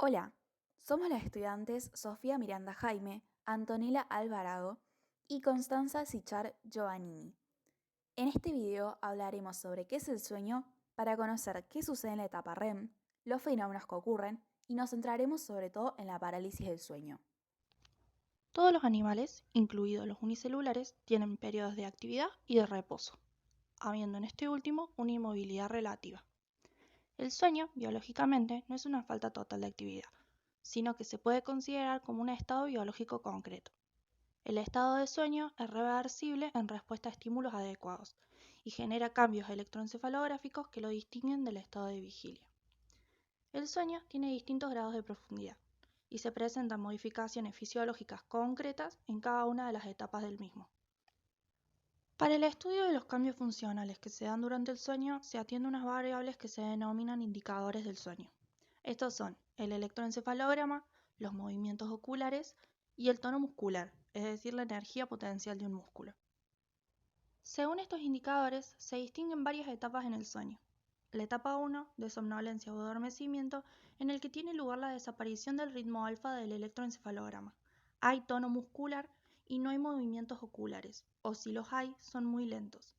Hola, somos las estudiantes Sofía Miranda Jaime, Antonella Alvarado y Constanza Sichar Giovannini. En este video hablaremos sobre qué es el sueño para conocer qué sucede en la etapa REM, los fenómenos que ocurren y nos centraremos sobre todo en la parálisis del sueño. Todos los animales, incluidos los unicelulares, tienen periodos de actividad y de reposo, habiendo en este último una inmovilidad relativa. El sueño, biológicamente, no es una falta total de actividad, sino que se puede considerar como un estado biológico concreto. El estado de sueño es reversible en respuesta a estímulos adecuados y genera cambios electroencefalográficos que lo distinguen del estado de vigilia. El sueño tiene distintos grados de profundidad y se presentan modificaciones fisiológicas concretas en cada una de las etapas del mismo. Para el estudio de los cambios funcionales que se dan durante el sueño, se atiende a unas variables que se denominan indicadores del sueño. Estos son el electroencefalograma, los movimientos oculares y el tono muscular, es decir, la energía potencial de un músculo. Según estos indicadores, se distinguen varias etapas en el sueño. La etapa 1, de somnolencia o adormecimiento, en el que tiene lugar la desaparición del ritmo alfa del electroencefalograma. Hay tono muscular y no hay movimientos oculares, o si los hay, son muy lentos.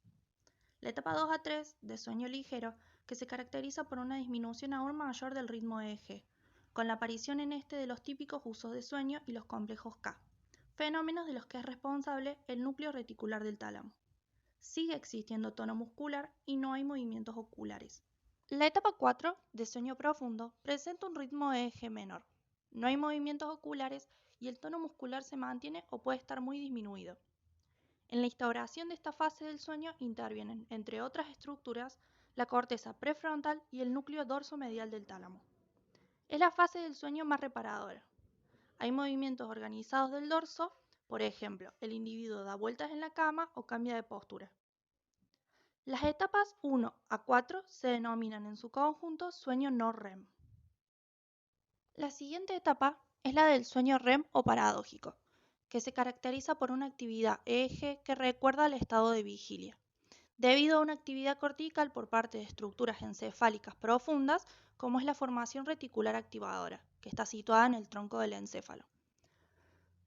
La etapa 2 a 3, de sueño ligero, que se caracteriza por una disminución aún mayor del ritmo EEG, con la aparición en este de los típicos usos de sueño y los complejos K, fenómenos de los que es responsable el núcleo reticular del tálamo. Sigue existiendo tono muscular y no hay movimientos oculares. La etapa 4, de sueño profundo, presenta un ritmo de eje menor. No hay movimientos oculares y el tono muscular se mantiene o puede estar muy disminuido. En la instauración de esta fase del sueño intervienen, entre otras estructuras, la corteza prefrontal y el núcleo dorsomedial del tálamo. Es la fase del sueño más reparadora. Hay movimientos organizados del dorso, por ejemplo, el individuo da vueltas en la cama o cambia de postura. Las etapas 1 a 4 se denominan en su conjunto sueño no REM. La siguiente etapa es la del sueño REM o paradójico, que se caracteriza por una actividad eje que recuerda al estado de vigilia, debido a una actividad cortical por parte de estructuras encefálicas profundas, como es la formación reticular activadora, que está situada en el tronco del encéfalo.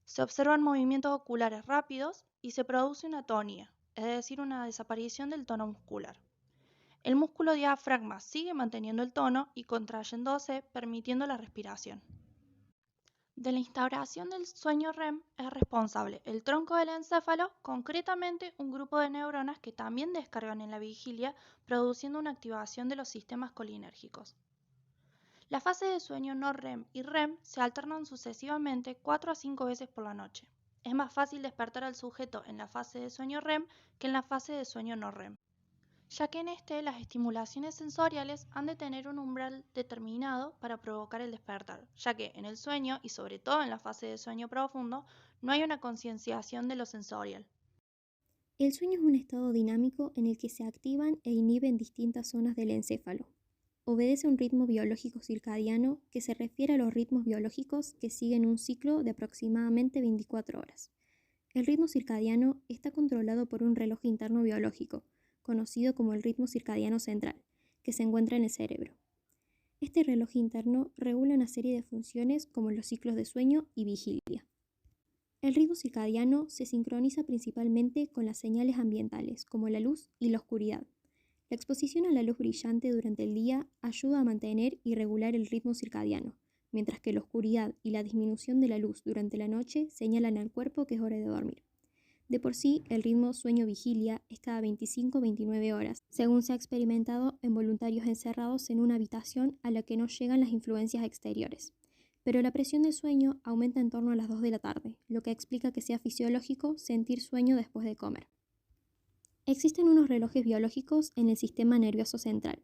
Se observan movimientos oculares rápidos y se produce una atonía, es decir, una desaparición del tono muscular. El músculo diafragma sigue manteniendo el tono y contrayéndose, permitiendo la respiración. De la instauración del sueño REM es responsable el tronco del encéfalo, concretamente un grupo de neuronas que también descargan en la vigilia, produciendo una activación de los sistemas colinérgicos. La fase de sueño no REM y REM se alternan sucesivamente 4 a 5 veces por la noche. Es más fácil despertar al sujeto en la fase de sueño REM que en la fase de sueño no REM, ya que en este las estimulaciones sensoriales han de tener un umbral determinado para provocar el despertar, ya que en el sueño, y sobre todo en la fase de sueño profundo, no hay una concienciación de lo sensorial. El sueño es un estado dinámico en el que se activan e inhiben distintas zonas del encéfalo. Obedece a un ritmo biológico circadiano que se refiere a los ritmos biológicos que siguen un ciclo de aproximadamente 24 horas. El ritmo circadiano está controlado por un reloj interno biológico, conocido como el ritmo circadiano central, que se encuentra en el cerebro. Este reloj interno regula una serie de funciones como los ciclos de sueño y vigilia. El ritmo circadiano se sincroniza principalmente con las señales ambientales, como la luz y la oscuridad. La exposición a la luz brillante durante el día ayuda a mantener y regular el ritmo circadiano, mientras que la oscuridad y la disminución de la luz durante la noche señalan al cuerpo que es hora de dormir. De por sí, el ritmo sueño-vigilia es cada 25-29 horas, según se ha experimentado en voluntarios encerrados en una habitación a la que no llegan las influencias exteriores. Pero la presión del sueño aumenta en torno a las 2 de la tarde, lo que explica que sea fisiológico sentir sueño después de comer. Existen unos relojes biológicos en el sistema nervioso central,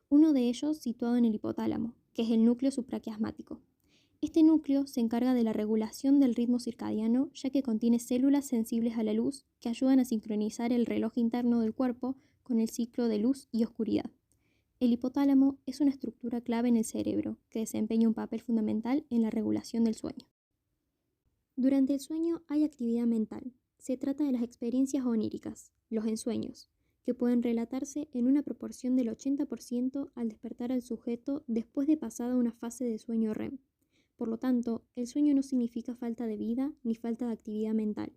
uno de ellos situado en el hipotálamo, que es el núcleo supraquiasmático. Este núcleo se encarga de la regulación del ritmo circadiano, ya que contiene células sensibles a la luz que ayudan a sincronizar el reloj interno del cuerpo con el ciclo de luz y oscuridad. El hipotálamo es una estructura clave en el cerebro que desempeña un papel fundamental en la regulación del sueño. Durante el sueño hay actividad mental. Se trata de las experiencias oníricas, los ensueños, que pueden relatarse en una proporción del 80% al despertar al sujeto después de pasada una fase de sueño REM. Por lo tanto, el sueño no significa falta de vida ni falta de actividad mental.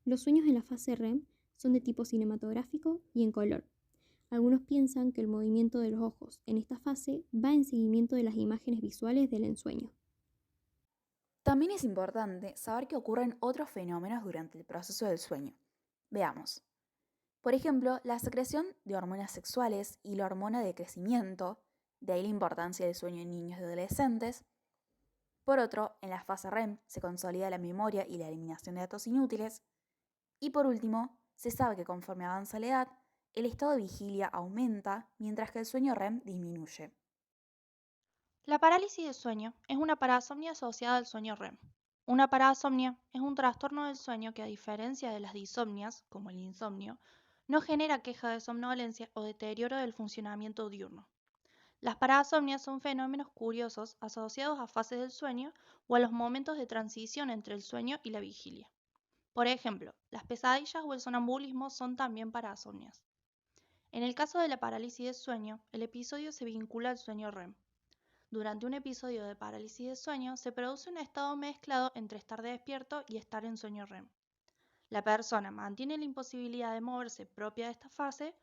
Los sueños en la fase REM son de tipo cinematográfico y en color. Algunos piensan que el movimiento de los ojos en esta fase va en seguimiento de las imágenes visuales del ensueño. También es importante saber que ocurren otros fenómenos durante el proceso del sueño. Veamos. Por ejemplo, la secreción de hormonas sexuales y la hormona de crecimiento, de ahí la importancia del sueño en niños y adolescentes. Por otro, en la fase REM se consolida la memoria y la eliminación de datos inútiles. Y por último, se sabe que conforme avanza la edad, el estado de vigilia aumenta mientras que el sueño REM disminuye. La parálisis de sueño es una parasomnia asociada al sueño REM. Una parasomnia es un trastorno del sueño que, a diferencia de las disomnias, como el insomnio, no genera queja de somnolencia o deterioro del funcionamiento diurno. Las parasomnias son fenómenos curiosos asociados a fases del sueño o a los momentos de transición entre el sueño y la vigilia. Por ejemplo, las pesadillas o el sonambulismo son también parasomnias. En el caso de la parálisis de sueño, el episodio se vincula al sueño REM. Durante un episodio de parálisis de sueño se produce un estado mezclado entre estar despierto y estar en sueño REM. La persona mantiene la imposibilidad de moverse propia de esta fase,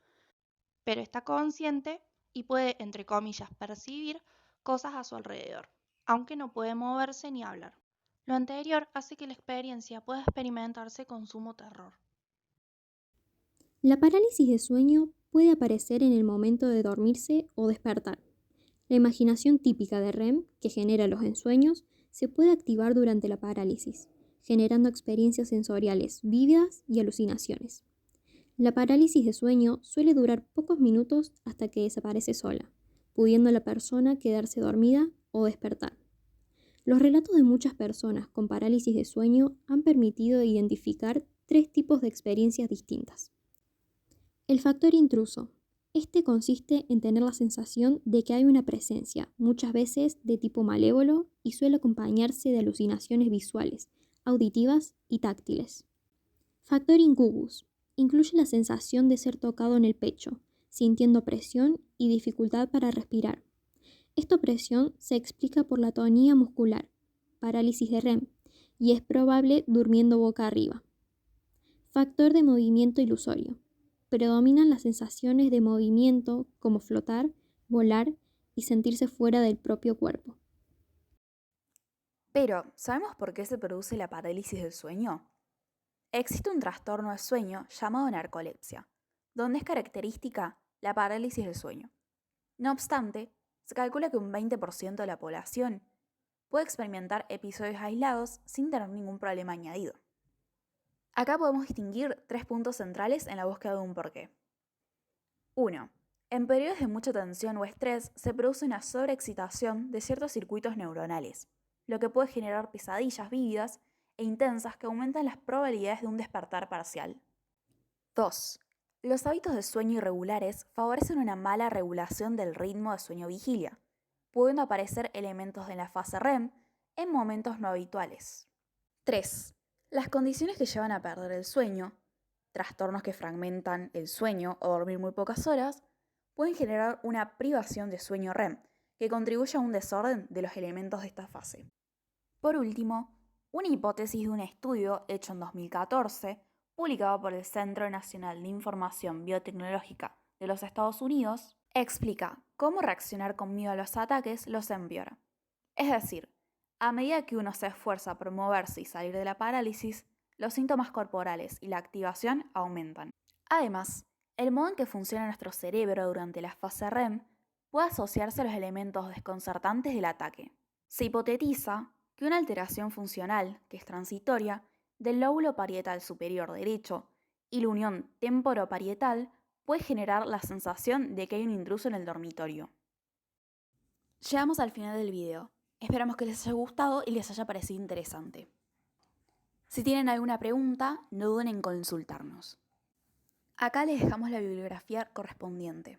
pero está consciente y puede, entre comillas, percibir cosas a su alrededor, aunque no puede moverse ni hablar. Lo anterior hace que la experiencia pueda experimentarse con sumo terror. La parálisis de sueño puede aparecer en el momento de dormirse o despertar. La imaginación típica de REM, que genera los ensueños, se puede activar durante la parálisis, generando experiencias sensoriales vívidas y alucinaciones. La parálisis de sueño suele durar pocos minutos hasta que desaparece sola, pudiendo la persona quedarse dormida o despertar. Los relatos de muchas personas con parálisis de sueño han permitido identificar 3 tipos de experiencias distintas. El factor intruso. Este consiste en tener la sensación de que hay una presencia, muchas veces de tipo malévolo, y suele acompañarse de alucinaciones visuales, auditivas y táctiles. Factor incubus. Incluye la sensación de ser tocado en el pecho, sintiendo presión y dificultad para respirar. Esta presión se explica por la atonía muscular, parálisis de REM, y es probable durmiendo boca arriba. Factor de movimiento ilusorio. Predominan las sensaciones de movimiento como flotar, volar y sentirse fuera del propio cuerpo. Pero, ¿sabemos por qué se produce la parálisis del sueño? Existe un trastorno de sueño llamado narcolepsia, donde es característica la parálisis del sueño. No obstante, se calcula que un 20% de la población puede experimentar episodios aislados sin tener ningún problema añadido. Acá podemos distinguir 3 puntos centrales en la búsqueda de un porqué. 1. En periodos de mucha tensión o estrés se produce una sobreexcitación de ciertos circuitos neuronales, lo que puede generar pesadillas vívidas e intensas que aumentan las probabilidades de un despertar parcial. 2. Los hábitos de sueño irregulares favorecen una mala regulación del ritmo de sueño-vigilia, pudiendo aparecer elementos de la fase REM en momentos no habituales. 3. Las condiciones que llevan a perder el sueño, trastornos que fragmentan el sueño o dormir muy pocas horas, pueden generar una privación de sueño REM, que contribuye a un desorden de los elementos de esta fase. Por último, una hipótesis de un estudio hecho en 2014, publicado por el Centro Nacional de Información Biotecnológica de los Estados Unidos, explica cómo reaccionar con miedo a los ataques los empeora. Es decir, a medida que uno se esfuerza por moverse y salir de la parálisis, los síntomas corporales y la activación aumentan. Además, el modo en que funciona nuestro cerebro durante la fase REM puede asociarse a los elementos desconcertantes del ataque. Se hipotetiza que una alteración funcional, que es transitoria, del lóbulo parietal superior derecho y la unión temporoparietal puede generar la sensación de que hay un intruso en el dormitorio. Llegamos al final del video. Esperamos que les haya gustado y les haya parecido interesante. Si tienen alguna pregunta, no duden en consultarnos. Acá les dejamos la bibliografía correspondiente.